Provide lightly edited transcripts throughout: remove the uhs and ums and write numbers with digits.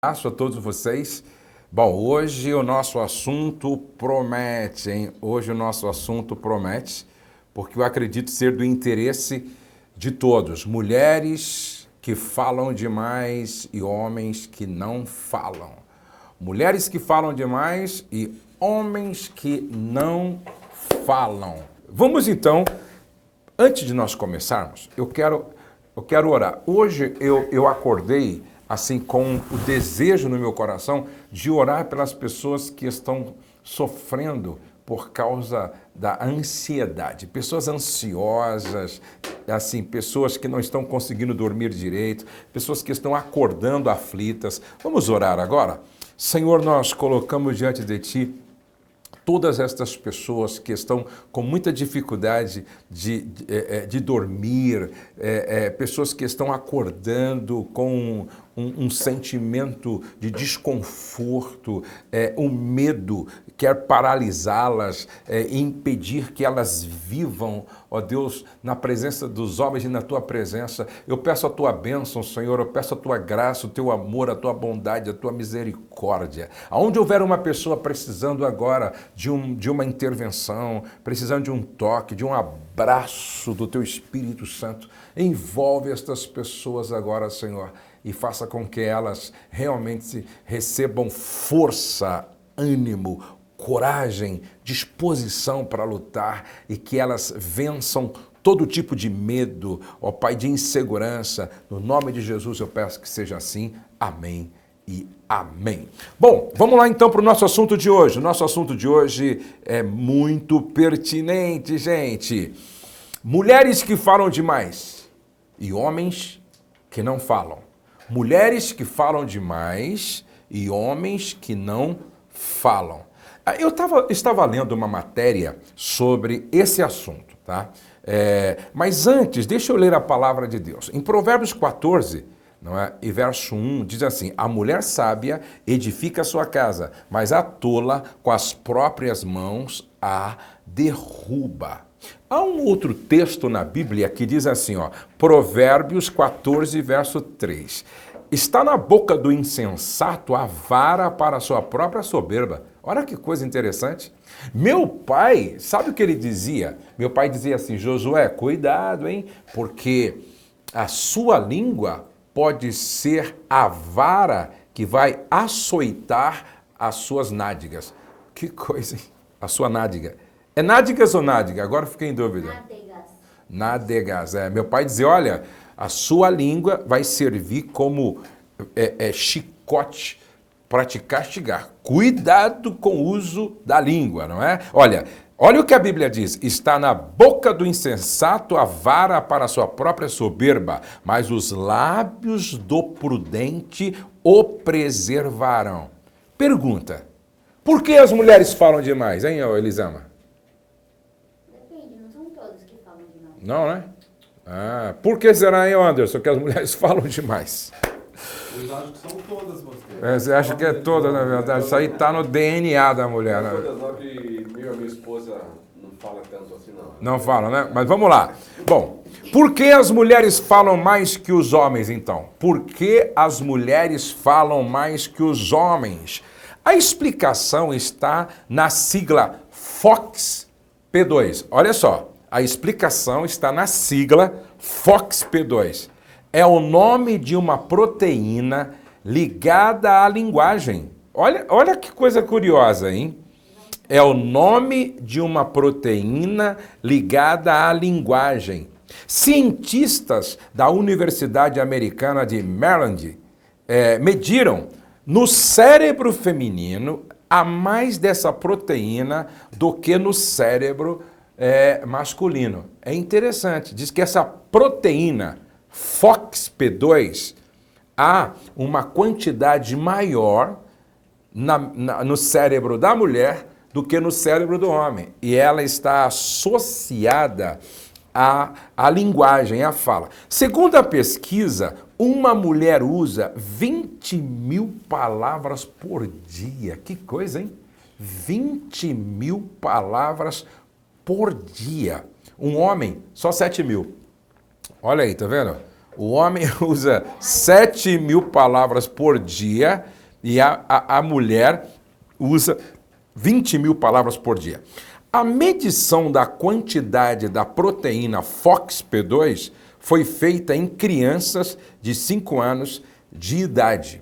Abraço a todos vocês. Bom, hoje o nosso assunto promete, hein? Hoje o nosso assunto promete, porque eu acredito ser do interesse de todos. Mulheres que falam demais e homens que não falam. Mulheres que falam demais e homens que não falam. Vamos então, antes de nós começarmos, eu quero orar. Hoje eu acordei assim, com o desejo no meu coração de orar pelas pessoas que estão sofrendo por causa da ansiedade. Pessoas ansiosas, assim, pessoas que não estão conseguindo dormir direito, pessoas que estão acordando aflitas. Vamos orar agora? Senhor, nós colocamos diante de Ti todas estas pessoas que estão com muita dificuldade de dormir, pessoas que estão acordando com um sentimento de desconforto, um medo quer paralisá-las, impedir que elas vivam, ó Deus, na presença dos homens e na Tua presença. Eu peço a Tua bênção, Senhor, eu peço a Tua graça, o Teu amor, a Tua bondade, a Tua misericórdia. Aonde houver uma pessoa precisando agora de uma intervenção, precisando de um toque, de um abraço do Teu Espírito Santo, envolve estas pessoas agora, Senhor, e faça com que elas realmente recebam força, ânimo, coragem, disposição para lutar e que elas vençam todo tipo de medo, ó Pai, de insegurança. No nome de Jesus eu peço que seja assim. Amém e amém. Bom, vamos lá então para o nosso assunto de hoje. O nosso assunto de hoje é muito pertinente, gente. Mulheres que falam demais e homens que não falam. Mulheres que falam demais e homens que não falam. Eu estava lendo uma matéria sobre esse assunto, tá? Mas antes, deixa eu ler a palavra de Deus. Em Provérbios 14, não é? E verso 1, diz assim: a mulher sábia edifica a sua casa, mas a tola com as próprias mãos a derruba. Há um outro texto na Bíblia que diz assim, ó, Provérbios 14, verso 3. Está na boca do insensato a vara para a sua própria soberba. Olha que coisa interessante. Meu pai, sabe o que ele dizia? Meu pai dizia assim, Josué, cuidado, hein? Porque a sua língua pode ser a vara que vai açoitar as suas nádegas. Que coisa, hein? A sua nádega. É nádegas ou nádega? Agora fiquei em dúvida. Nádegas. Nádegas, Meu pai dizia, olha, a sua língua vai servir como chicote para te castigar. Cuidado com o uso da língua, não é? Olha o que a Bíblia diz. Está na boca do insensato a vara para a sua própria soberba, mas os lábios do prudente o preservarão. Pergunta, por que as mulheres falam demais, hein, Elisama? Depende, não são todos que falam demais. Não, né? Por que será, hein, Anderson, que as mulheres falam demais? Eu acho que são todas, você. Você acha que é toda, na verdade? Isso aí está no DNA da mulher, né? Só que minha esposa não fala tanto assim, não. Não fala, né? Mas vamos lá. Bom, por que as mulheres falam mais que os homens, então? Por que as mulheres falam mais que os homens? A explicação está na sigla FOXP2. Olha só, a explicação está na sigla FOXP2. É o nome de uma proteína ligada à linguagem. Olha que coisa curiosa, hein? É o nome de uma proteína ligada à linguagem. Cientistas da Universidade Americana de Maryland mediram no cérebro feminino há mais dessa proteína do que no cérebro masculino. É interessante, diz que essa proteína FOXP2 há uma quantidade maior no cérebro da mulher do que no cérebro do homem. E ela está associada à linguagem, à fala. Segundo a pesquisa, uma mulher usa 20.000 palavras por dia. Que coisa, hein? 20.000 palavras por dia. Um homem, só 7.000. Olha aí, tá vendo? O homem usa 7.000 palavras por dia e a mulher usa 20.000 palavras por dia. A medição da quantidade da proteína FOXP2 foi feita em crianças de 5 anos de idade.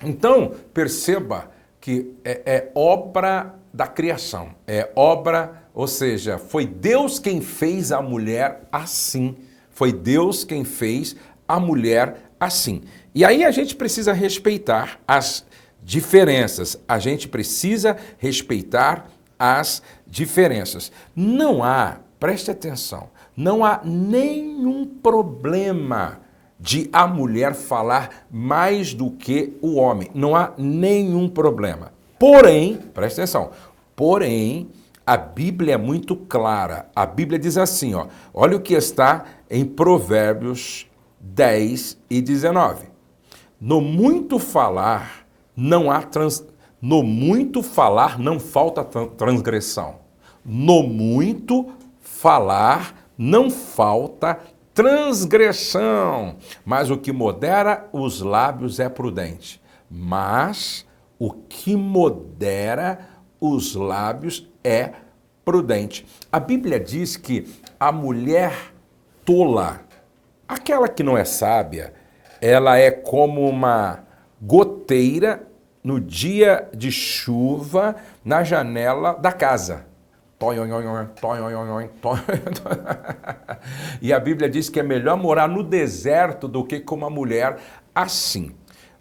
Então, perceba que é obra da criação, é obra, ou seja, foi Deus quem fez a mulher assim. Foi Deus quem fez a mulher assim. E aí a gente precisa respeitar as diferenças. A gente precisa respeitar as diferenças. Não há, preste atenção, não há nenhum problema de a mulher falar mais do que o homem. Não há nenhum problema. Porém, preste atenção, porém, a Bíblia é muito clara. A Bíblia diz assim, ó, olha o que está em Provérbios 10 e 19. No muito falar não há no muito falar não falta transgressão. No muito falar não falta transgressão. Mas o que modera os lábios é prudente. Mas o que modera os lábios é prudente. A Bíblia diz que a mulher tola, aquela que não é sábia, ela é como uma goteira no dia de chuva na janela da casa. E a Bíblia diz que é melhor morar no deserto do que com uma mulher assim.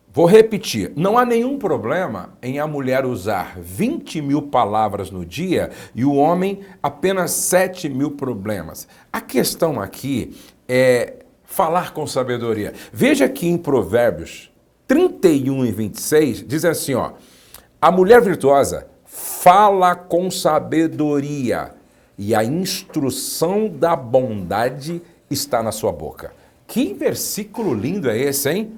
Vou repetir, não há nenhum problema em a mulher usar 20.000 palavras no dia e o homem apenas 7.000 problemas. A questão aqui é falar com sabedoria. Veja que em Provérbios 31 e 26 diz assim, ó, a mulher virtuosa fala com sabedoria e a instrução da bondade está na sua boca. Que versículo lindo é esse, hein?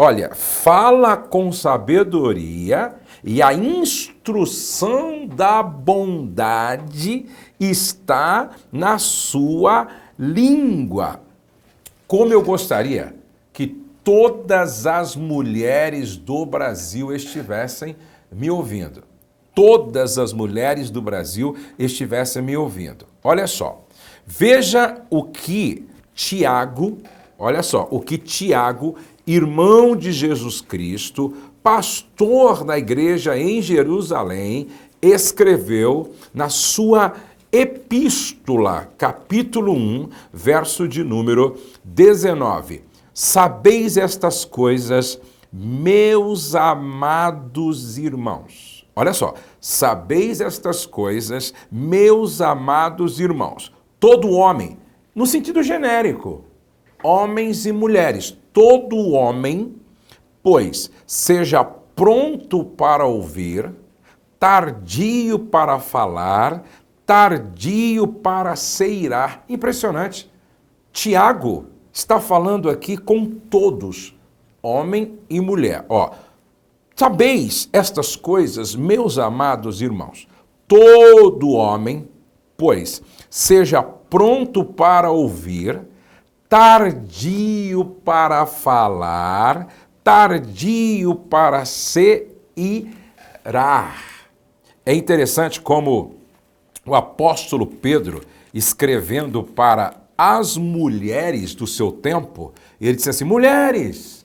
Olha, fala com sabedoria e a instrução da bondade está na sua língua. Como eu gostaria que todas as mulheres do Brasil estivessem me ouvindo. Todas as mulheres do Brasil estivessem me ouvindo. Olha só, veja o que Tiago, olha só, o que Tiago, irmão de Jesus Cristo, pastor da igreja em Jerusalém, escreveu na sua epístola, capítulo 1, verso de número 19. Sabeis estas coisas, meus amados irmãos. Olha só, sabeis estas coisas, meus amados irmãos. Todo homem, no sentido genérico, homens e mulheres, todo homem, pois, seja pronto para ouvir, tardio para falar, tardio para se irar. Impressionante. Tiago está falando aqui com todos, homem e mulher. Ó, sabeis estas coisas, meus amados irmãos, todo homem, pois, seja pronto para ouvir, tardio para falar, tardio para se irar. É interessante como o apóstolo Pedro, escrevendo para as mulheres do seu tempo, ele disse assim, mulheres,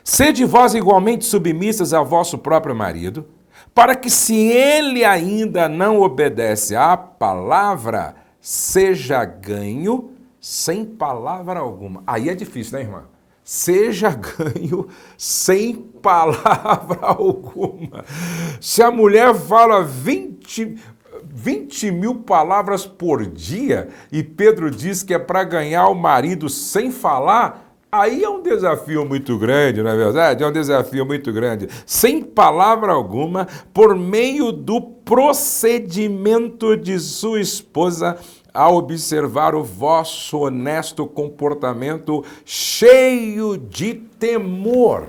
sede vós igualmente submissas a vosso próprio marido, para que se ele ainda não obedece à palavra, seja ganho sem palavra alguma. Aí é difícil, né, irmã? Seja ganho sem palavra alguma. Se a mulher fala 20.000 palavras por dia e Pedro diz que é para ganhar o marido sem falar, aí é um desafio muito grande, não é verdade? É um desafio muito grande. Sem palavra alguma, por meio do procedimento de sua esposa, a observar o vosso honesto comportamento cheio de temor.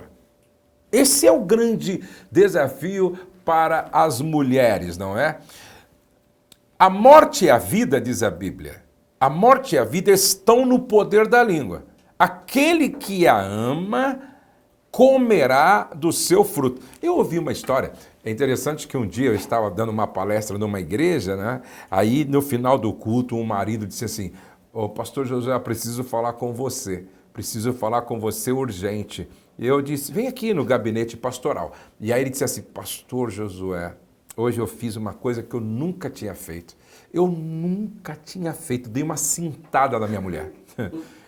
Esse é o grande desafio para as mulheres, não é? A morte e a vida, diz a Bíblia, a morte e a vida estão no poder da língua. aquele que a ama comerá do seu fruto. Eu ouvi uma história, é interessante que um dia eu estava dando uma palestra numa igreja, né? Aí no final do culto um marido disse assim, ô pastor Josué, eu preciso falar com você, preciso falar com você urgente. E eu disse, vem aqui no gabinete pastoral. E aí ele disse assim, pastor Josué, hoje eu fiz uma coisa que eu nunca tinha feito. Eu nunca tinha feito, dei uma cintada na minha mulher.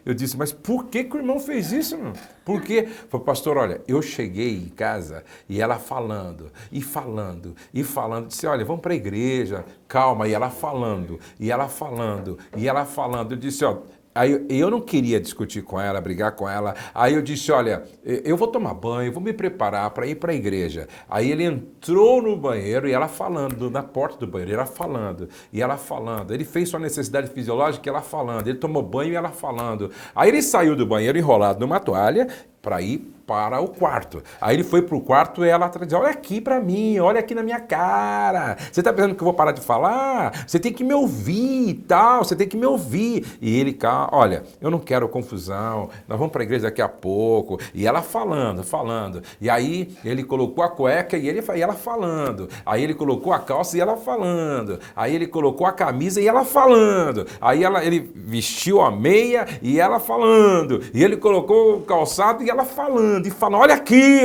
Eu disse, mas por que o irmão fez isso, meu? Por quê? Falei, pastor, olha, eu cheguei em casa e ela falando, e falando, e falando, disse, olha, vamos para a igreja, calma, e ela falando, e ela falando, e ela falando. Eu disse, ó, aí eu não queria discutir com ela, brigar com ela, aí eu disse, olha, eu vou tomar banho, vou me preparar para ir para a igreja. Aí ele entrou no banheiro e ela falando, na porta do banheiro, ela falando, e ela falando. Ele fez sua necessidade fisiológica e ela falando, ele tomou banho e ela falando. Aí ele saiu do banheiro enrolado numa toalha para ir para o quarto. Aí ele foi para o quarto e ela atrás, olha aqui para mim, olha aqui na minha cara. Você está pensando que eu vou parar de falar? Você tem que me ouvir e tal, você tem que me ouvir. E ele, olha, eu não quero confusão, nós vamos para a igreja daqui a pouco. E ela falando, falando. E aí ele colocou a cueca e ela falando. Aí ele colocou a calça e ela falando. Aí ele colocou a camisa e ela falando. Aí ele vestiu a meia e ela falando. E ele colocou o calçado e ela falando. E falando, olha aqui.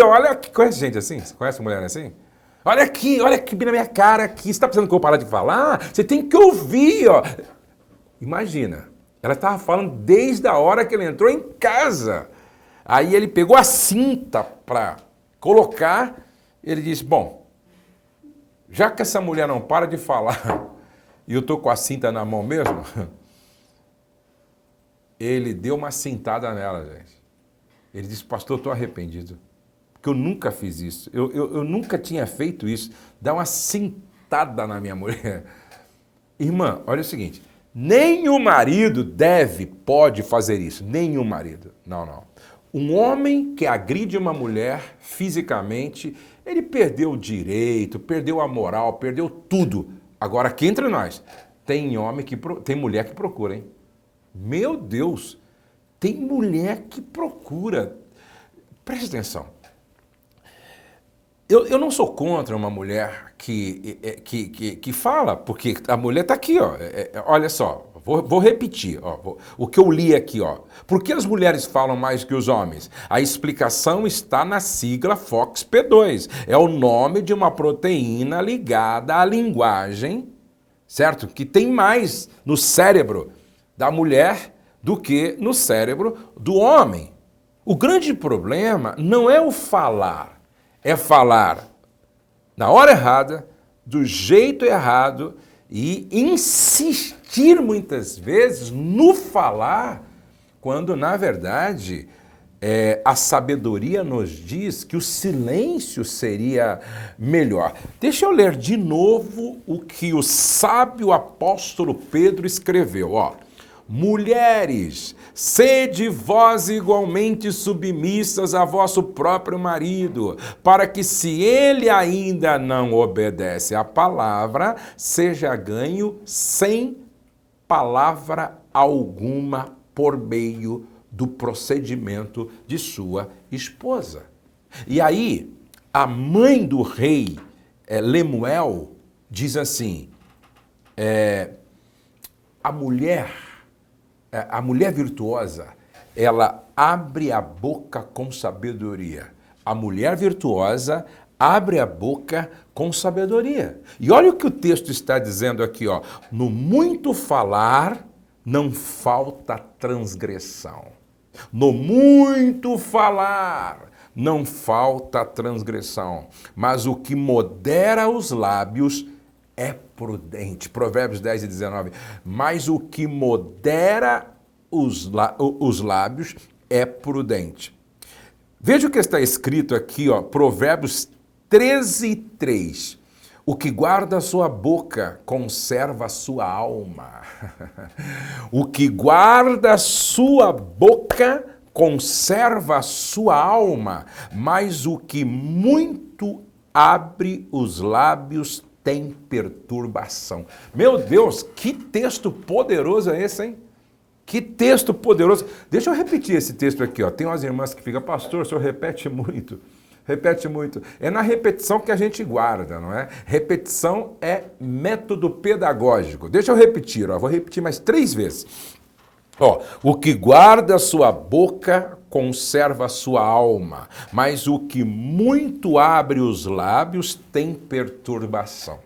Conhece gente assim? Você conhece mulher assim? Olha aqui bem na minha cara aqui. Você está pensando que eu vou parar de falar? Você tem que ouvir, ó. Imagina, ela estava falando desde a hora que ele entrou em casa. Aí ele pegou a cinta para colocar, ele disse, bom, já que essa mulher não para de falar e eu estou com a cinta na mão mesmo, ele deu uma cintada nela, gente. Ele disse, pastor, eu estou arrependido, porque eu nunca fiz isso, eu nunca tinha feito isso, dá uma cintada na minha mulher. Irmã, olha o seguinte, nem o marido pode fazer isso, nem o marido, não. Um homem que agride uma mulher fisicamente, ele perdeu o direito, perdeu a moral, perdeu tudo. Agora, aqui entre nós, tem mulher que procura, hein? Meu Deus, tem mulher que procura. Preste atenção. Eu não sou contra uma mulher que fala, porque a mulher está aqui, ó. Olha só, vou repetir, ó, o que eu li aqui, ó. Por que as mulheres falam mais que os homens? A explicação está na sigla FOXP2. É o nome de uma proteína ligada à linguagem, certo? Que tem mais no cérebro da mulher do que no cérebro do homem. O grande problema não é o falar, é falar na hora errada, do jeito errado e insistir muitas vezes no falar, quando na verdade a sabedoria nos diz que o silêncio seria melhor. Deixa eu ler de novo o que o sábio apóstolo Pedro escreveu, ó. Mulheres, sede vós igualmente submissas a vosso próprio marido, para que, se ele ainda não obedece à palavra, seja ganho sem palavra alguma por meio do procedimento de sua esposa. E aí, a mãe do rei Lemuel diz assim, a mulher virtuosa, ela abre a boca com sabedoria. A mulher virtuosa abre a boca com sabedoria. E olha o que o texto está dizendo aqui, ó. No muito falar, não falta transgressão. No muito falar, não falta transgressão. Mas o que modera os lábios é prudente. Provérbios 10 e 19. Mas o que modera os lábios é prudente. Veja o que está escrito aqui, ó, Provérbios 13, 3. O que guarda a sua boca conserva a sua alma. O que guarda a sua boca conserva a sua alma. Mas o que muito abre os lábios tem perturbação. Meu Deus, que texto poderoso é esse, hein? Que texto poderoso. Deixa eu repetir esse texto aqui, ó. Tem umas irmãs que ficam, pastor, o senhor repete muito. Repete muito. É na repetição que a gente guarda, não é? Repetição é método pedagógico. Deixa eu repetir, ó. Vou repetir mais 3 vezes. Ó, o que guarda a sua boca conserva a sua alma, mas o que muito abre os lábios tem perturbação.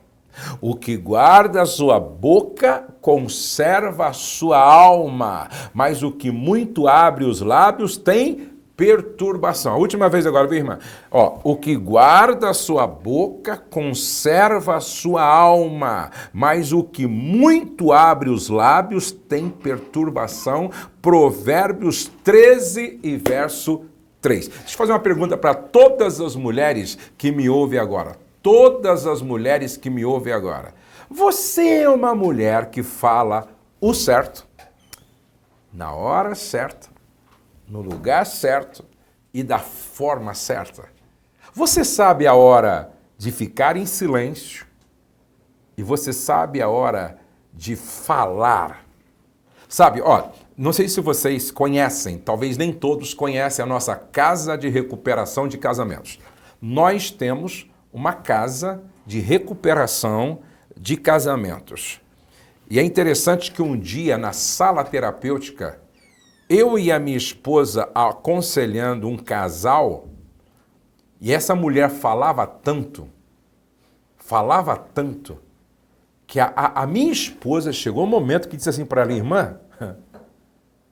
O que guarda a sua boca conserva a sua alma, mas o que muito abre os lábios tem perturbação. A última vez agora, viu, irmã? Ó, o que guarda a sua boca conserva a sua alma, mas o que muito abre os lábios tem perturbação. Provérbios 13 e verso 3. Deixa eu fazer uma pergunta para todas as mulheres que me ouvem agora. Todas as mulheres que me ouvem agora. Você é uma mulher que fala o certo, na hora certa, no lugar certo e da forma certa. Você sabe a hora de ficar em silêncio e você sabe a hora de falar. Sabe, ó, não sei se vocês conhecem, talvez nem todos conhecem a nossa Casa de Recuperação de Casamentos. Nós temos uma casa de recuperação de casamentos. E é interessante que um dia, na sala terapêutica, eu e a minha esposa aconselhando um casal, e essa mulher falava tanto, que a minha esposa chegou um momento que disse assim para ela, irmã,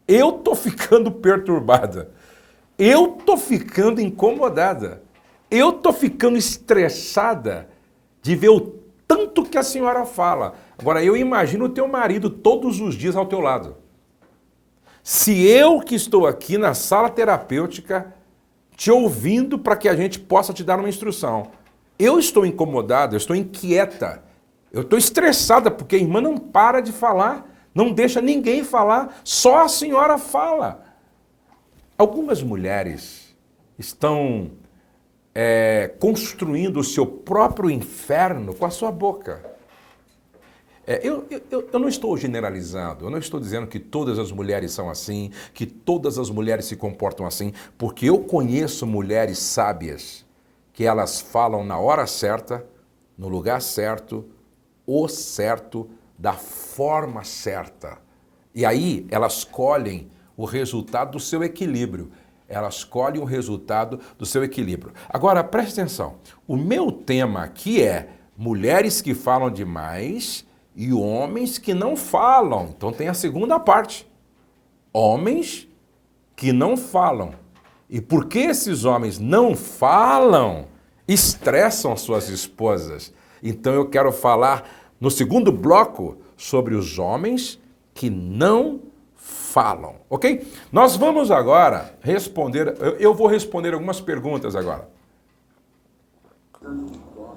eu tô ficando perturbada, eu tô ficando incomodada, eu tô ficando estressada de ver o tanto que a senhora fala. Agora, eu imagino o teu marido todos os dias ao teu lado. Se eu que estou aqui na sala terapêutica te ouvindo para que a gente possa te dar uma instrução, eu estou incomodada, eu estou inquieta, eu estou estressada porque a irmã não para de falar, não deixa ninguém falar, só a senhora fala. Algumas mulheres estão construindo o seu próprio inferno com a sua boca. Eu não estou generalizando, eu não estou dizendo que todas as mulheres são assim, que todas as mulheres se comportam assim, porque eu conheço mulheres sábias que elas falam na hora certa, no lugar certo, o certo, da forma certa. E aí elas colhem o resultado do seu equilíbrio. Elas colhem o resultado do seu equilíbrio. Agora, preste atenção. O meu tema aqui é mulheres que falam demais e homens que não falam. Então tem a segunda parte. Homens que não falam. E porque esses homens não falam, estressam as suas esposas. Então eu quero falar no segundo bloco sobre os homens que não falam, ok? Nós vamos agora responder, eu vou responder algumas perguntas agora.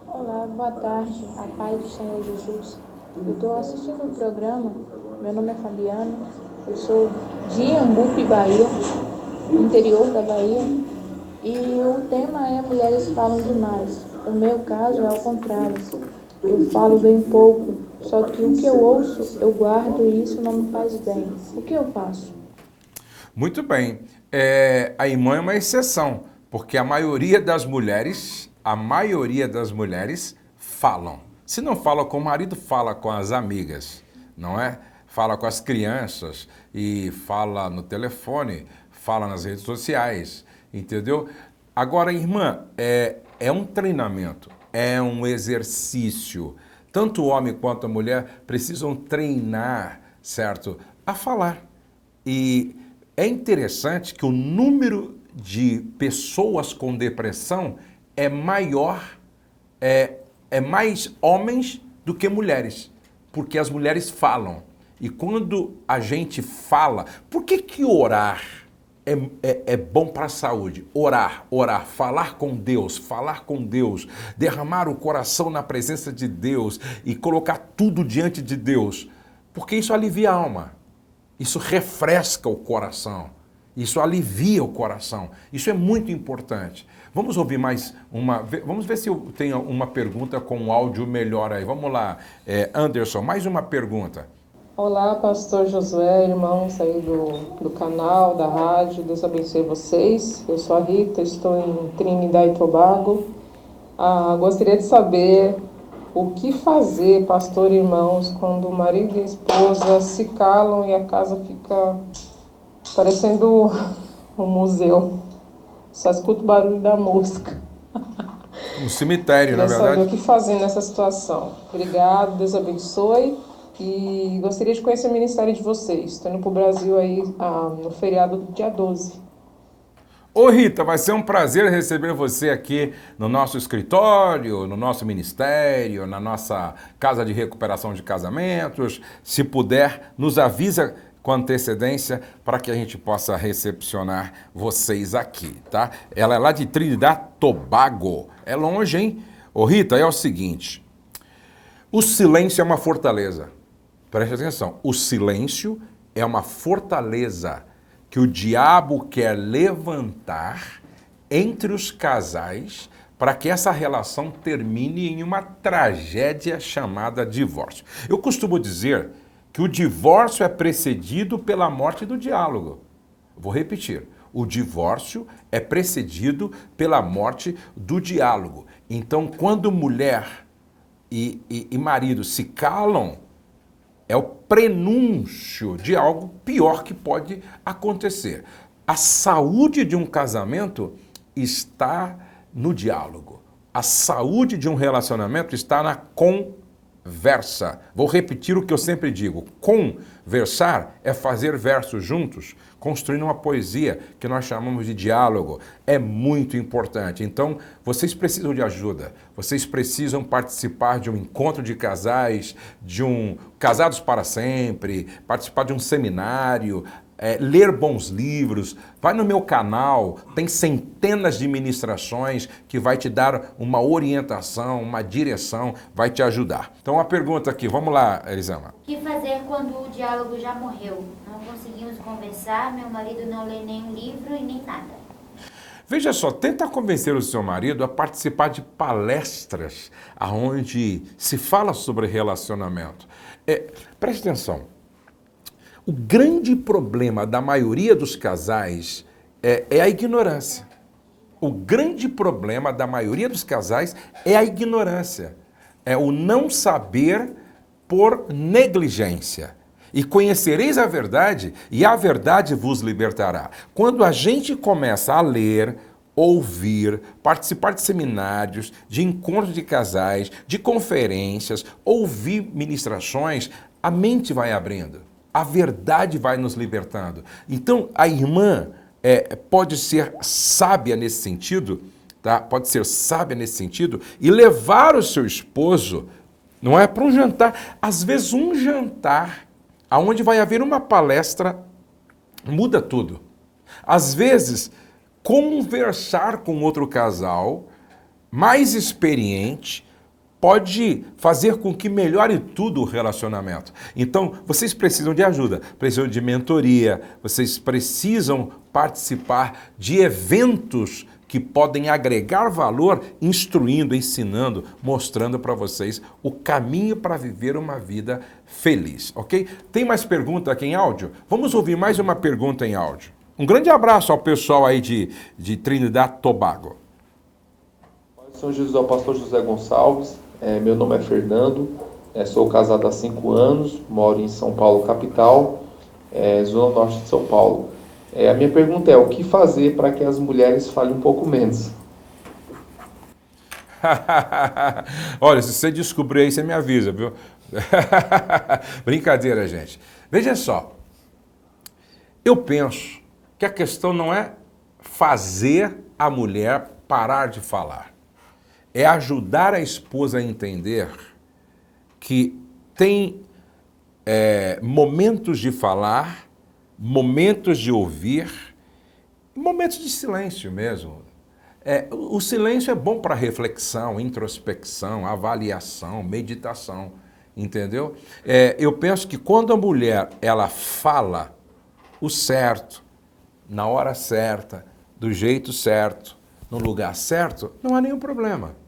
Olá, boa tarde, a paz do Senhor Jesus. Eu estou assistindo o programa, meu nome é Fabiano, eu sou de Iambupe, Bahia, interior da Bahia, e o tema é mulheres falam demais. O meu caso é ao contrário, eu falo bem pouco, só que o que eu ouço, eu guardo e isso não me faz bem. O que eu faço? Muito bem. A irmã é uma exceção, porque a maioria das mulheres falam. Se não fala com o marido, fala com as amigas, não é? Fala com as crianças e fala no telefone, fala nas redes sociais, entendeu? Agora, irmã, é um treinamento, é um exercício. Tanto o homem quanto a mulher precisam treinar, certo? A falar. E é interessante que o número de pessoas com depressão é maior, é mais homens do que mulheres, porque as mulheres falam. E quando a gente fala, por que orar é bom para a saúde? Orar, falar com Deus, derramar o coração na presença de Deus e colocar tudo diante de Deus, porque isso alivia a alma, isso refresca o coração, isso alivia o coração, isso é muito importante. Vamos ouvir mais uma, vamos ver se eu tenho uma pergunta com um áudio melhor aí. Vamos lá, Anderson, mais uma pergunta. Olá, pastor Josué, irmãos aí do canal, da rádio, Deus abençoe vocês. Eu sou a Rita, estou em Trinidad e Tobago. Gostaria de saber o que fazer, pastor e irmãos, quando o marido e a esposa se calam e a casa fica parecendo um museu. Só escuto o barulho da mosca. Um cemitério, na Queria saber verdade. o que fazer nessa situação. Obrigado, Deus abençoe. E gostaria de conhecer o ministério de vocês. Estou indo para o Brasil aí no feriado do dia 12. Ô Rita, vai ser um prazer receber você aqui no nosso escritório, no nosso ministério, na nossa casa de recuperação de casamentos. Se puder, nos avisa com antecedência para que a gente possa recepcionar vocês aqui, tá? Ela é lá de Trinidad Tobago. É longe, hein? Ô Rita, é o seguinte, o silêncio é uma fortaleza. Preste atenção, o silêncio é uma fortaleza que o diabo quer levantar entre os casais para que essa relação termine em uma tragédia chamada divórcio. Eu costumo dizer que o divórcio é precedido pela morte do diálogo. Vou repetir, o divórcio é precedido pela morte do diálogo. Então, quando mulher e marido se calam, é o prenúncio de algo pior que pode acontecer. A saúde de um casamento está no diálogo. A saúde de um relacionamento está na conversa. Vou repetir o que eu sempre digo. Conversar é fazer versos juntos, construindo uma poesia que nós chamamos de diálogo. É muito importante. Então, vocês precisam de ajuda. Vocês precisam participar de um encontro de casais, de um Casados para Sempre, participar de um seminário, ler bons livros. Vai no meu canal, tem centenas de ministrações que vai te dar uma orientação, uma direção, vai te ajudar. Então, uma pergunta aqui, vamos lá, Elisama. O que fazer quando o diálogo já morreu? Não conseguimos conversar, meu marido não lê nenhum livro e nem nada. Veja só, tenta convencer o seu marido a participar de palestras onde se fala sobre relacionamento. Preste atenção, o grande problema da maioria dos casais é a ignorância. O grande problema da maioria dos casais é a ignorância. É o não saber por negligência. E conhecereis a verdade, e a verdade vos libertará. Quando a gente começa a ler, ouvir, participar de seminários, de encontros de casais, de conferências, ouvir ministrações, a mente vai abrindo. A verdade vai nos libertando. Então, a irmã pode ser sábia nesse sentido, tá? Pode ser sábia nesse sentido e levar o seu esposo, não é, para um jantar. Às vezes, um jantar aonde vai haver uma palestra muda tudo. Às vezes, conversar com outro casal mais experiente pode fazer com que melhore tudo o relacionamento. Então, vocês precisam de ajuda, precisam de mentoria, vocês precisam participar de eventos que podem agregar valor, instruindo, ensinando, mostrando para vocês o caminho para viver uma vida feliz, ok? Tem mais pergunta aqui em áudio? Vamos ouvir mais uma pergunta em áudio. Um grande abraço ao pessoal aí de Trinidad Tobago. São Jesus, ao pastor José Gonçalves. Meu nome é Fernando, sou casado há 5 anos, moro em São Paulo, capital, zona norte de São Paulo. A minha pergunta é, o que fazer para que as mulheres falem um pouco menos? Olha, se você descobrir aí, você me avisa, viu? Brincadeira, gente. Veja só, eu penso que a questão não é fazer a mulher parar de falar. É ajudar a esposa a entender que tem momentos de falar, momentos de ouvir, momentos de silêncio mesmo. O silêncio é bom para reflexão, introspecção, avaliação, meditação, entendeu? Eu penso que quando a mulher ela fala o certo, na hora certa, do jeito certo, no lugar certo, não há nenhum problema.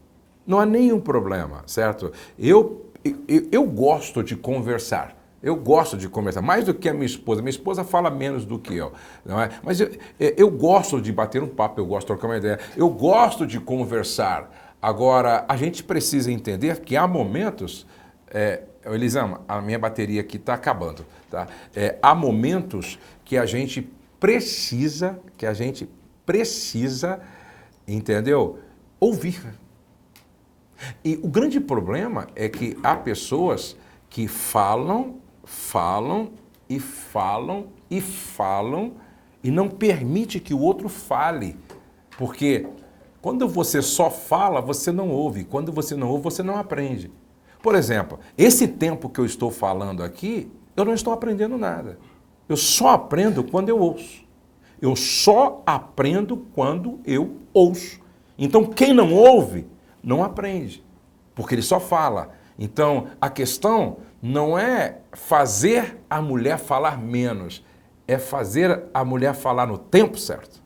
Não há nenhum problema, certo? Eu gosto de conversar. Eu gosto de conversar, mais do que a minha esposa. Minha esposa fala menos do que eu, não é? Mas eu gosto de bater um papo, eu gosto de trocar uma ideia, eu gosto de conversar. Agora, a gente precisa entender que há momentos... Elisama, a minha bateria aqui está acabando, tá? Há momentos que a gente precisa, entendeu? Ouvir. E o grande problema é que há pessoas que falam e não permite que o outro fale. Porque quando você só fala, você não ouve. Quando você não ouve, você não aprende. Por exemplo, esse tempo que eu estou falando aqui, eu não estou aprendendo nada. Eu só aprendo quando eu ouço. Eu só aprendo quando eu ouço. Então, quem não ouve, não aprende, porque ele só fala. Então, a questão não é fazer a mulher falar menos, é fazer a mulher falar no tempo certo,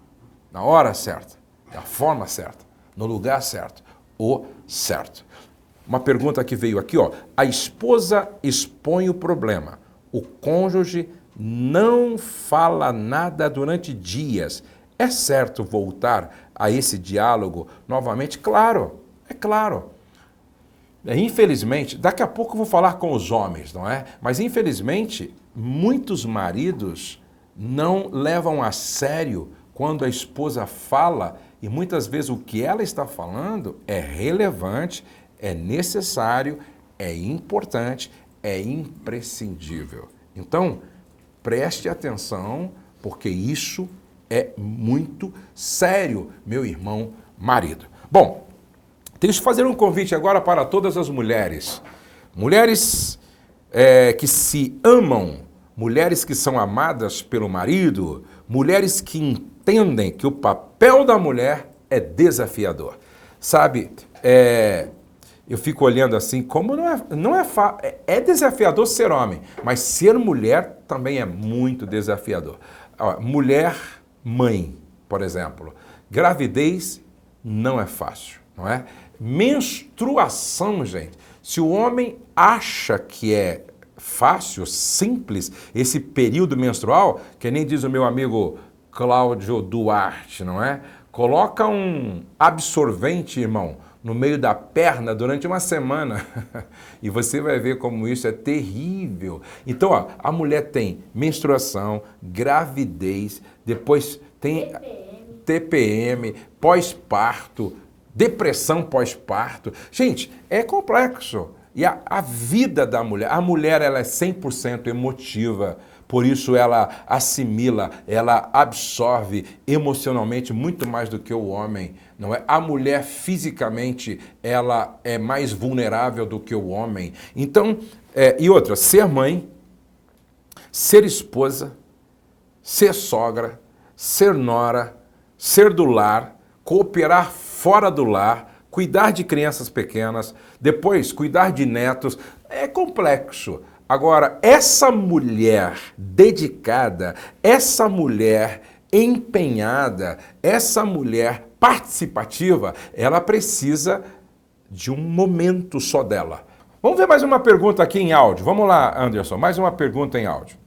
na hora certa, da forma certa, no lugar certo, o certo. Uma pergunta que veio aqui, ó. A esposa expõe o problema. O cônjuge não fala nada durante dias. É certo voltar a esse diálogo novamente? Claro, é claro. Infelizmente, daqui a pouco eu vou falar com os homens, não é? Mas infelizmente, muitos maridos não levam a sério quando a esposa fala e muitas vezes o que ela está falando é relevante, é necessário, é importante, é imprescindível. Então, preste atenção, porque isso é muito sério, meu irmão marido. Bom, tenho que fazer um convite agora para todas as mulheres. Mulheres que se amam, mulheres que são amadas pelo marido, mulheres que entendem que o papel da mulher é desafiador. Sabe, eu fico olhando assim, como é desafiador ser homem, mas ser mulher também é muito desafiador. Mulher mãe, por exemplo, gravidez não é fácil, não é? Menstruação, gente, se o homem acha que é fácil, simples, esse período menstrual, que nem diz o meu amigo Cláudio Duarte, não é? Coloca um absorvente, irmão, no meio da perna durante uma semana e você vai ver como isso é terrível. Então, ó, a mulher tem menstruação, gravidez, depois tem TPM, pós-parto, depressão pós-parto. Gente, é complexo. E a vida da mulher, a mulher ela é 100% emotiva, por isso ela assimila, ela absorve emocionalmente muito mais do que o homem, não é? A mulher fisicamente ela é mais vulnerável do que o homem. Então, e outra, ser mãe, ser esposa, ser sogra, ser nora, ser do lar, cooperar fora do lar, cuidar de crianças pequenas, depois cuidar de netos, é complexo. Agora, essa mulher dedicada, essa mulher empenhada, essa mulher participativa, ela precisa de um momento só dela. Vamos ver mais uma pergunta aqui em áudio. Vamos lá, Anderson, mais uma pergunta em áudio.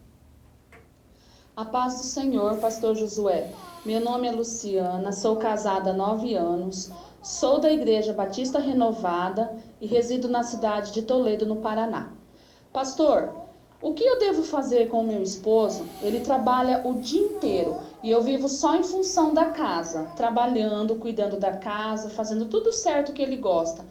A paz do Senhor, pastor Josué. Meu nome é Luciana, sou casada há 9 anos, sou da Igreja Batista Renovada e resido na cidade de Toledo, no Paraná. Pastor, o que eu devo fazer com o meu esposo? Ele trabalha o dia inteiro e eu vivo só em função da casa, trabalhando, cuidando da casa, fazendo tudo certo que ele gosta.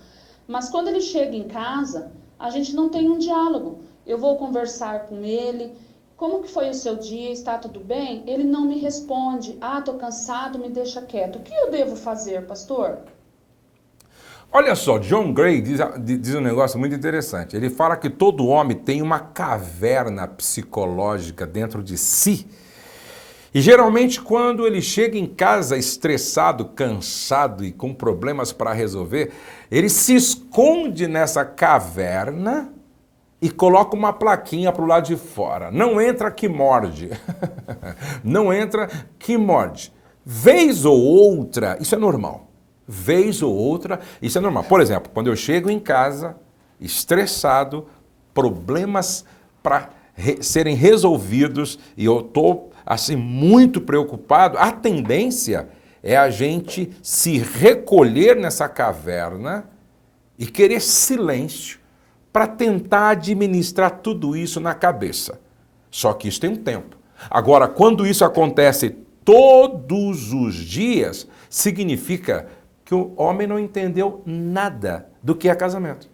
Mas quando ele chega em casa, a gente não tem um diálogo. Eu vou conversar com ele. Como que foi o seu dia? Está tudo bem? Ele não me responde. Tô cansado, me deixa quieto. O que eu devo fazer, pastor? Olha só, John Gray diz um negócio muito interessante. Ele fala que todo homem tem uma caverna psicológica dentro de si. E geralmente quando ele chega em casa estressado, cansado e com problemas para resolver, ele se esconde nessa caverna e coloca uma plaquinha para o lado de fora. Não entra que morde. Não entra que morde. Vez ou outra, isso é normal. Vez ou outra, isso é normal. Por exemplo, quando eu chego em casa, estressado, problemas para serem resolvidos, e eu estou assim muito preocupado, a tendência é a gente se recolher nessa caverna e querer silêncio para tentar administrar tudo isso na cabeça. Só que isso tem um tempo. Agora, quando isso acontece todos os dias, significa que o homem não entendeu nada do que é casamento.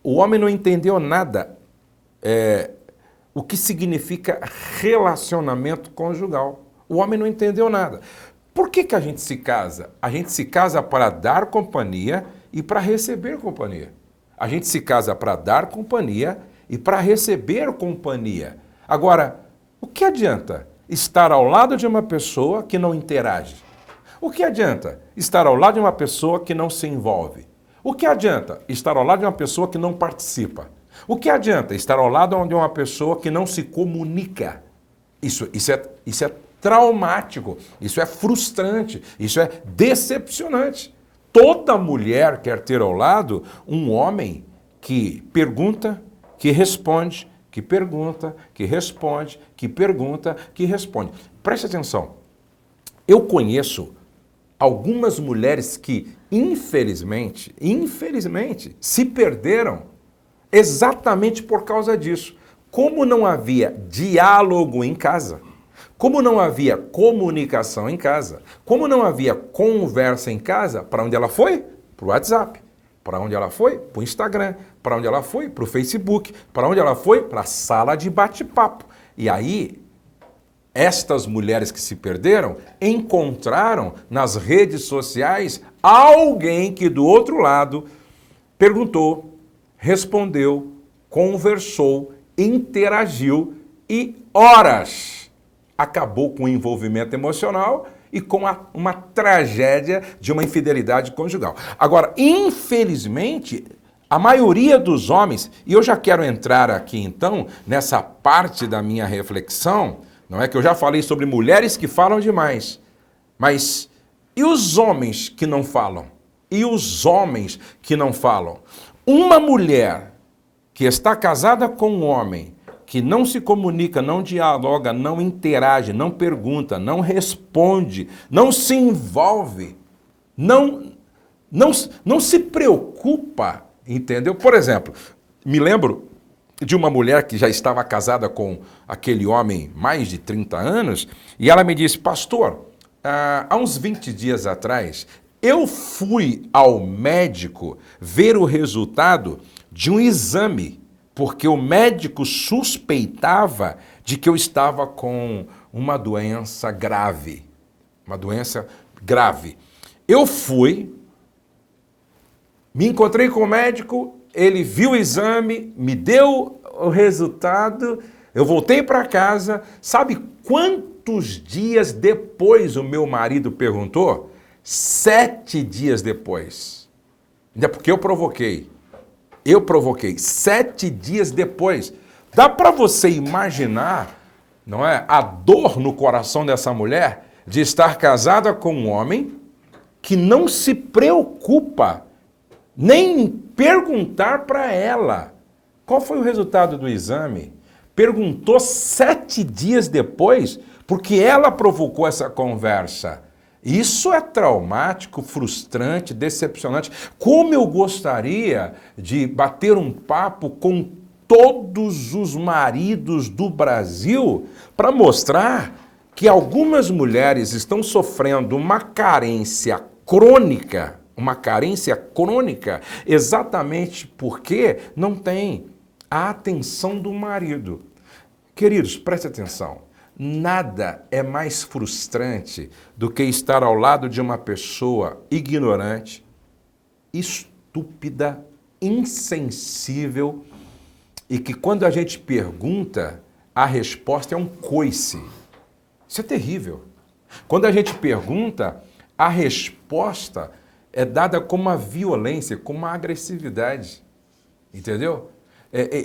O homem não entendeu nada o que significa relacionamento conjugal. O homem não entendeu nada. Por que a gente se casa? A gente se casa para dar companhia e para receber companhia. A gente se casa para dar companhia e para receber companhia. Agora, o que adianta estar ao lado de uma pessoa que não interage? O que adianta estar ao lado de uma pessoa que não se envolve? O que adianta estar ao lado de uma pessoa que não participa? O que adianta estar ao lado de uma pessoa que não se comunica? Isso é traumático, isso é frustrante, isso é decepcionante. Toda mulher quer ter ao lado um homem que pergunta, que responde, que pergunta, que responde, que pergunta, que responde. Preste atenção. Eu conheço algumas mulheres que, infelizmente, se perderam exatamente por causa disso. Como não havia diálogo em casa, como não havia comunicação em casa, como não havia conversa em casa, para onde ela foi? Para o WhatsApp. Para onde ela foi? Para o Instagram. Para onde ela foi? Para o Facebook. Para onde ela foi? Para a sala de bate-papo. E aí, estas mulheres que se perderam encontraram nas redes sociais alguém que do outro lado perguntou, respondeu, conversou, interagiu e horas acabou com o envolvimento emocional e com uma tragédia de uma infidelidade conjugal. Agora, infelizmente, a maioria dos homens, e eu já quero entrar aqui então nessa parte da minha reflexão, não é que eu já falei sobre mulheres que falam demais, mas e os homens que não falam? E os homens que não falam? Uma mulher que está casada com um homem que não se comunica, não dialoga, não interage, não pergunta, não responde, não se envolve, não se preocupa, entendeu? Por exemplo, me lembro de uma mulher que já estava casada com aquele homem mais de 30 anos, e ela me disse, pastor, há uns 20 dias atrás, eu fui ao médico ver o resultado de um exame, porque o médico suspeitava de que eu estava com uma doença grave. Uma doença grave. Eu fui, me encontrei com o médico, ele viu o exame, me deu o resultado, eu voltei para casa. Sabe quantos dias depois o meu marido perguntou? 7 dias depois. Ainda porque eu provoquei. 7 dias depois. Dá para você imaginar, não é, a dor no coração dessa mulher de estar casada com um homem que não se preocupa nem em perguntar para ela qual foi o resultado do exame. Perguntou 7 dias depois, porque ela provocou essa conversa. Isso é traumático, frustrante, decepcionante. Como eu gostaria de bater um papo com todos os maridos do Brasil para mostrar que algumas mulheres estão sofrendo uma carência crônica, exatamente porque não tem a atenção do marido. Queridos, preste atenção. Nada é mais frustrante do que estar ao lado de uma pessoa ignorante, estúpida, insensível e que quando a gente pergunta, a resposta é um coice. Isso é terrível. Quando a gente pergunta, a resposta é dada com uma violência, com uma agressividade. Entendeu?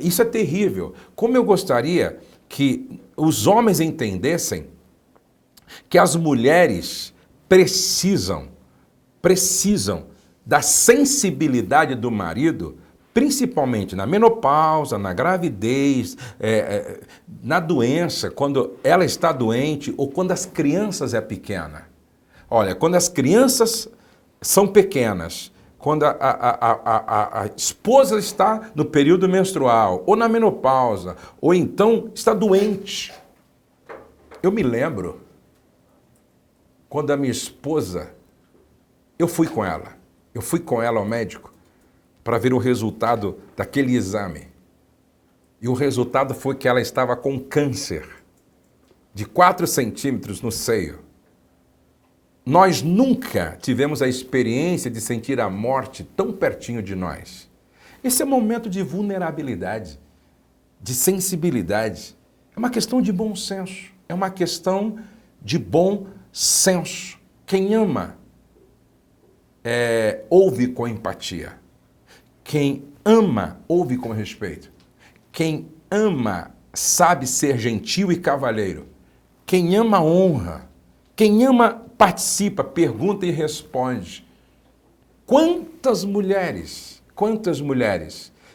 Isso é terrível. Como eu gostaria que os homens entendessem que as mulheres precisam da sensibilidade do marido principalmente na menopausa, na gravidez, na doença, quando ela está doente ou quando as crianças é pequena. Olha, quando as crianças são pequenas, quando a esposa está no período menstrual, ou na menopausa, ou então está doente. Eu me lembro, quando a minha esposa, eu fui com ela ao médico para ver o resultado daquele exame. E o resultado foi que ela estava com câncer de 4 centímetros no seio. Nós nunca tivemos a experiência de sentir a morte tão pertinho de nós. Esse é um momento de vulnerabilidade, de sensibilidade. É uma questão de bom senso. É uma questão de bom senso. Quem ama, ouve com empatia. Quem ama, ouve com respeito. Quem ama, sabe ser gentil e cavalheiro. Quem ama, honra. Quem ama, participa, pergunta e responde. Quantas mulheres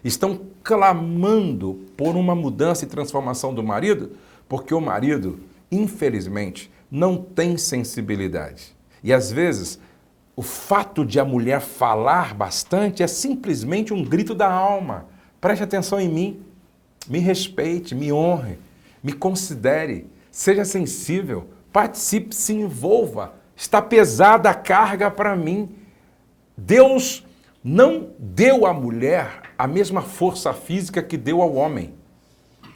estão clamando por uma mudança e transformação do marido? Porque o marido, infelizmente, não tem sensibilidade. E às vezes, o fato de a mulher falar bastante é simplesmente um grito da alma. Preste atenção em mim, me respeite, me honre, me considere, seja sensível, participe, se envolva. Está pesada a carga para mim. Deus não deu à mulher a mesma força física que deu ao homem.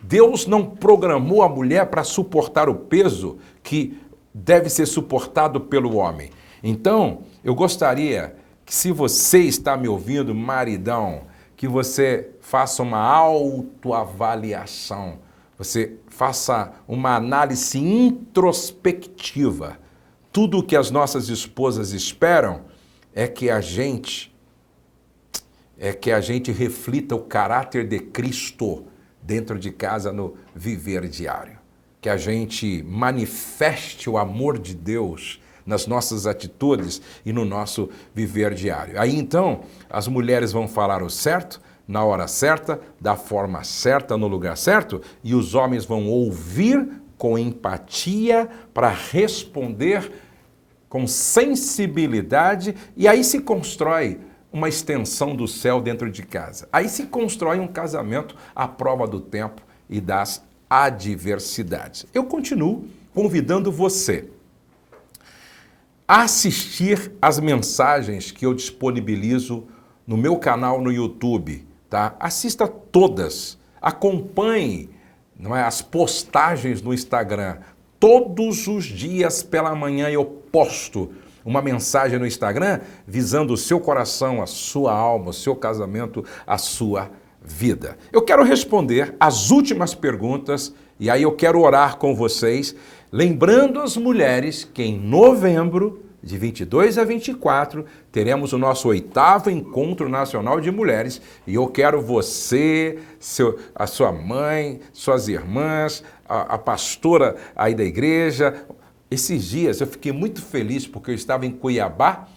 Deus não programou a mulher para suportar o peso que deve ser suportado pelo homem. Então, eu gostaria que, se você está me ouvindo, maridão, que você faça uma autoavaliação, você faça uma análise introspectiva. Tudo o que as nossas esposas esperam é que a gente reflita o caráter de Cristo dentro de casa no viver diário. Que a gente manifeste o amor de Deus nas nossas atitudes e no nosso viver diário. Aí então, as mulheres vão falar o certo, na hora certa, da forma certa, no lugar certo, e os homens vão ouvir com empatia para responder com sensibilidade, e aí se constrói uma extensão do céu dentro de casa. Aí se constrói um casamento à prova do tempo e das adversidades. Eu continuo convidando você a assistir as mensagens que eu disponibilizo no meu canal no YouTube, tá? Assista todas, acompanhe, não é, as postagens no Instagram. Todos os dias pela manhã eu posto uma mensagem no Instagram visando o seu coração, a sua alma, o seu casamento, a sua vida. Eu quero responder as últimas perguntas e aí eu quero orar com vocês, lembrando as mulheres que em novembro, de 22 a 24, teremos o nosso 8º Encontro Nacional de Mulheres e eu quero você, a sua mãe, suas irmãs, a pastora aí da igreja. Esses dias eu fiquei muito feliz porque eu estava em Cuiabá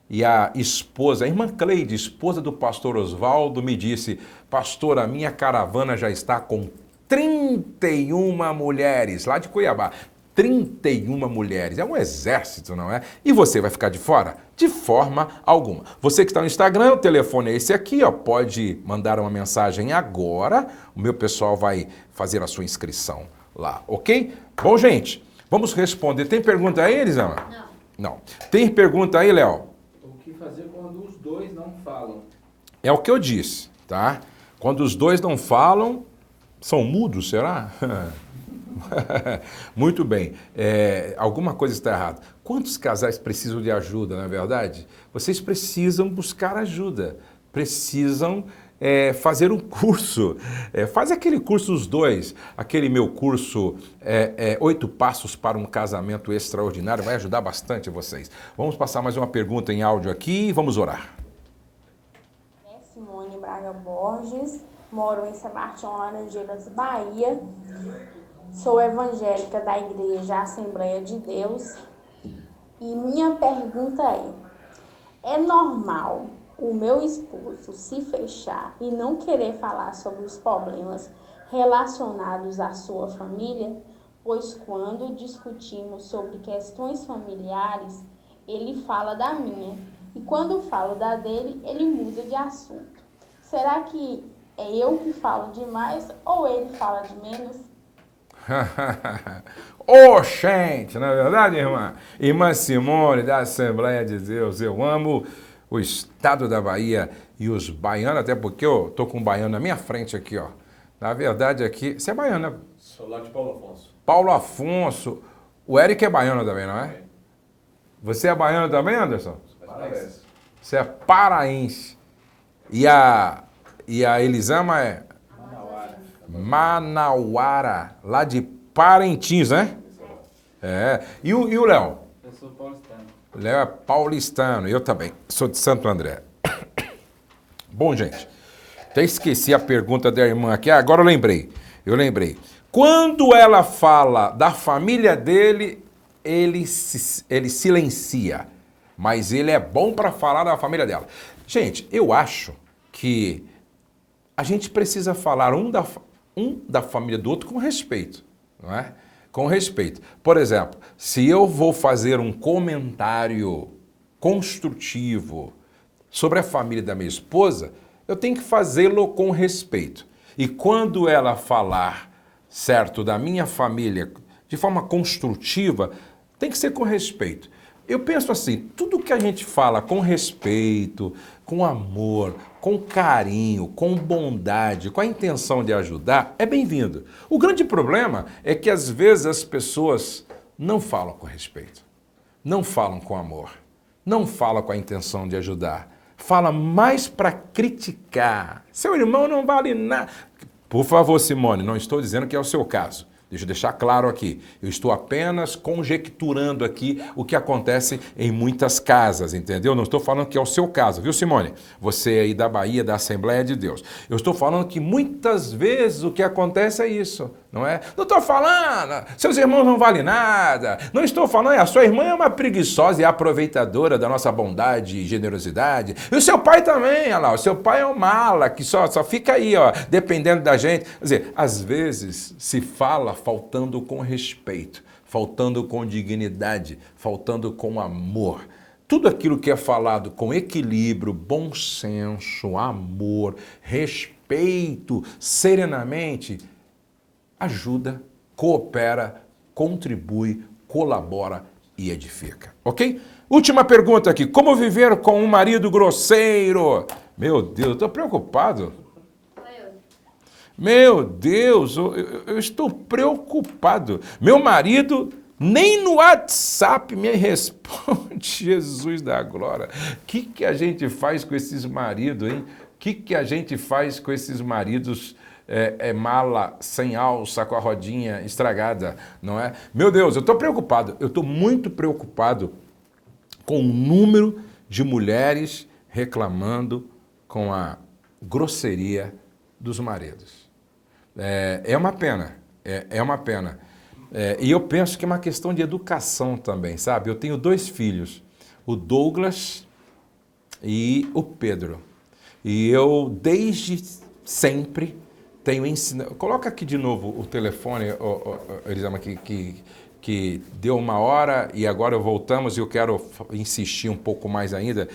e a esposa, a irmã Cleide, esposa do pastor Oswaldo, me disse: pastor, a minha caravana já está com 31 mulheres lá de Cuiabá. 31 mulheres, é um exército, não é? E você vai ficar de fora? De forma alguma. Você que está no Instagram, o telefone é esse aqui, ó, pode mandar uma mensagem agora, o meu pessoal vai fazer a sua inscrição lá, ok? Bom, gente, vamos responder. Tem pergunta aí, Elisama? Não. Tem pergunta aí, Léo? O que fazer quando os dois não falam? É o que eu disse, tá? Quando os dois não falam, são mudos, será? Muito bem, alguma coisa está errada. Quantos casais precisam de ajuda, não é verdade? Vocês precisam buscar ajuda, precisam fazer um curso. Faz aquele curso os dois, aquele meu curso 8 Passos para um Casamento Extraordinário, vai ajudar bastante vocês. Vamos passar mais uma pergunta em áudio aqui e vamos orar. Simone Braga Borges, moro em Sebastião Laranjeiras, Bahia. Sou evangélica da Igreja Assembleia de Deus e minha pergunta é normal o meu esposo se fechar e não querer falar sobre os problemas relacionados à sua família, pois quando discutimos sobre questões familiares, ele fala da minha, e quando falo da dele, ele muda de assunto. Será que é eu que falo demais ou ele fala de menos? Gente, não é verdade, irmã? Irmã Simone, da Assembleia de Deus, eu amo o estado da Bahia e os baianos, até porque eu tô com um baiano na minha frente aqui, ó. Na verdade aqui, você é baiano, né? Sou lá de Paulo Afonso. Paulo Afonso, o Eric é baiano também, não é? Você é baiano também, Anderson? Parece. Você é paraense. E a Elisama é? Manauara, lá de Parintins, né? É. E o Léo? Eu sou paulistano. O Léo é paulistano, eu também. Sou de Santo André. Bom, gente, até esqueci a pergunta da irmã aqui. Agora eu lembrei. Quando ela fala da família dele, ele silencia. Mas ele é bom para falar da família dela. Gente, eu acho que a gente precisa falar um da família do outro com respeito, não é? Com respeito. Por exemplo, se eu vou fazer um comentário construtivo sobre a família da minha esposa, eu tenho que fazê-lo com respeito. E quando ela falar, certo, da minha família de forma construtiva, tem que ser com respeito. Eu penso assim, tudo que a gente fala com respeito, com amor, com carinho, com bondade, com a intenção de ajudar, é bem-vindo. O grande problema é que às vezes as pessoas não falam com respeito, não falam com amor, não falam com a intenção de ajudar, fala mais para criticar. Seu irmão não vale nada. Por favor, Simone, não estou dizendo que é o seu caso. Deixa eu deixar claro aqui, eu estou apenas conjecturando aqui o que acontece em muitas casas, entendeu? Não estou falando que é o seu caso, viu, Simone? Você aí da Bahia, da Assembleia de Deus. Eu estou falando que muitas vezes o que acontece é isso, não é? Não estou falando, seus irmãos não valem nada, não estou falando, a sua irmã é uma preguiçosa e aproveitadora da nossa bondade e generosidade. E o seu pai também, olha lá, o seu pai é um mala que só fica aí, ó, dependendo da gente. Quer dizer, às vezes se fala faltando com respeito, faltando com dignidade, faltando com amor. Tudo aquilo que é falado com equilíbrio, bom senso, amor, respeito, serenamente, ajuda, coopera, contribui, colabora e edifica. Ok? Última pergunta aqui. Como viver com um marido grosseiro? Meu Deus, eu estou preocupado. Meu Deus, eu estou preocupado. Meu marido nem no WhatsApp me responde. Jesus da glória. O que a gente faz com esses maridos, hein? O que a gente faz com esses maridos mala, sem alça, com a rodinha estragada, não é? Meu Deus, eu estou preocupado. Eu estou muito preocupado com o número de mulheres reclamando com a grosseria dos maridos. É uma pena, é uma pena. E eu penso que é uma questão de educação também, sabe? Eu tenho 2 filhos, o Douglas e o Pedro. E eu, desde sempre, tenho ensinado... Coloca aqui de novo o telefone, Elisama, que deu 1 hora e agora voltamos e eu quero insistir um pouco mais ainda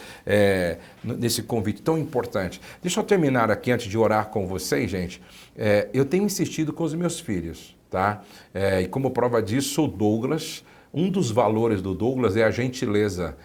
nesse convite tão importante. Deixa eu terminar aqui antes de orar com vocês, gente. Eu tenho insistido com os meus filhos, tá? E como prova disso, o Douglas, um dos valores do Douglas é a gentileza.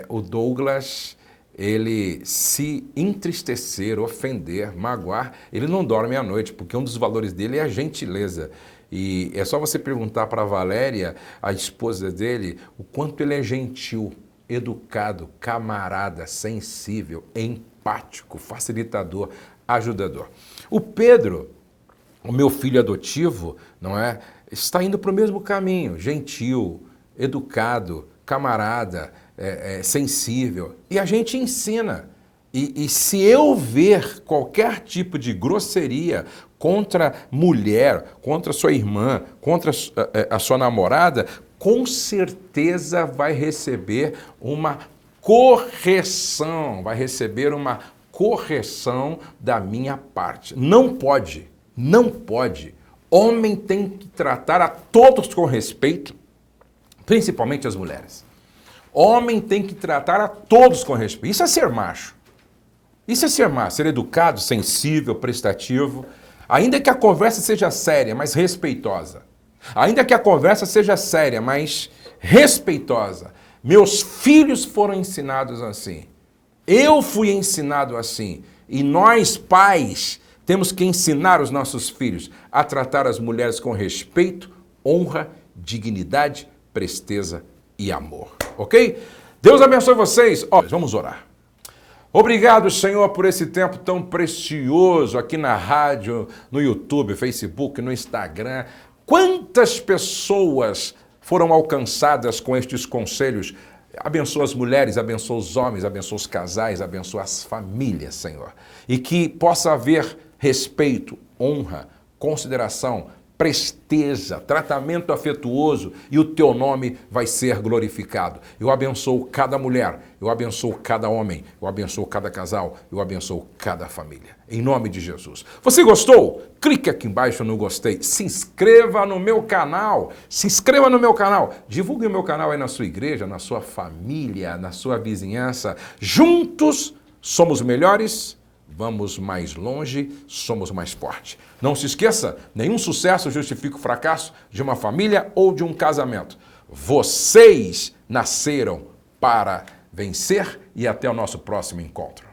O Douglas, ele se entristecer, ofender, magoar, ele não dorme à noite, porque um dos valores dele é a gentileza. E é só você perguntar para a Valéria, a esposa dele, o quanto ele é gentil, educado, camarada, sensível, empático, facilitador, ajudador. O Pedro, o meu filho adotivo, não é? Está indo para o mesmo caminho, gentil, educado, camarada, sensível. E a gente ensina. E se eu ver qualquer tipo de grosseria contra mulher, contra sua irmã, contra a sua namorada, com certeza vai receber uma correção, vai receber uma correção da minha parte. Não pode. Homem tem que tratar a todos com respeito, principalmente as mulheres. Homem tem que tratar a todos com respeito. Isso é ser macho. Isso é ser macho, ser educado, sensível, prestativo. Ainda que a conversa seja séria, mas respeitosa. Ainda que a conversa seja séria, mas respeitosa. Meus filhos foram ensinados assim. Eu fui ensinado assim. E nós, pais, temos que ensinar os nossos filhos a tratar as mulheres com respeito, honra, dignidade, presteza e amor. Ok? Deus abençoe vocês. Vamos orar. Obrigado, Senhor, por esse tempo tão precioso aqui na rádio, no YouTube, Facebook, no Instagram. Quantas pessoas foram alcançadas com estes conselhos? Abençoa as mulheres, abençoa os homens, abençoa os casais, abençoa as famílias, Senhor. E que possa haver respeito, honra, consideração, presteza, tratamento afetuoso e o teu nome vai ser glorificado. Eu abençoo cada mulher, eu abençoo cada homem, eu abençoo cada casal, eu abençoo cada família. Em nome de Jesus. Você gostou? Clique aqui embaixo no gostei. Se inscreva no meu canal. Divulgue o meu canal aí na sua igreja, na sua família, na sua vizinhança. Juntos somos melhores. Vamos mais longe, somos mais fortes. Não se esqueça, nenhum sucesso justifica o fracasso de uma família ou de um casamento. Vocês nasceram para vencer e até o nosso próximo encontro.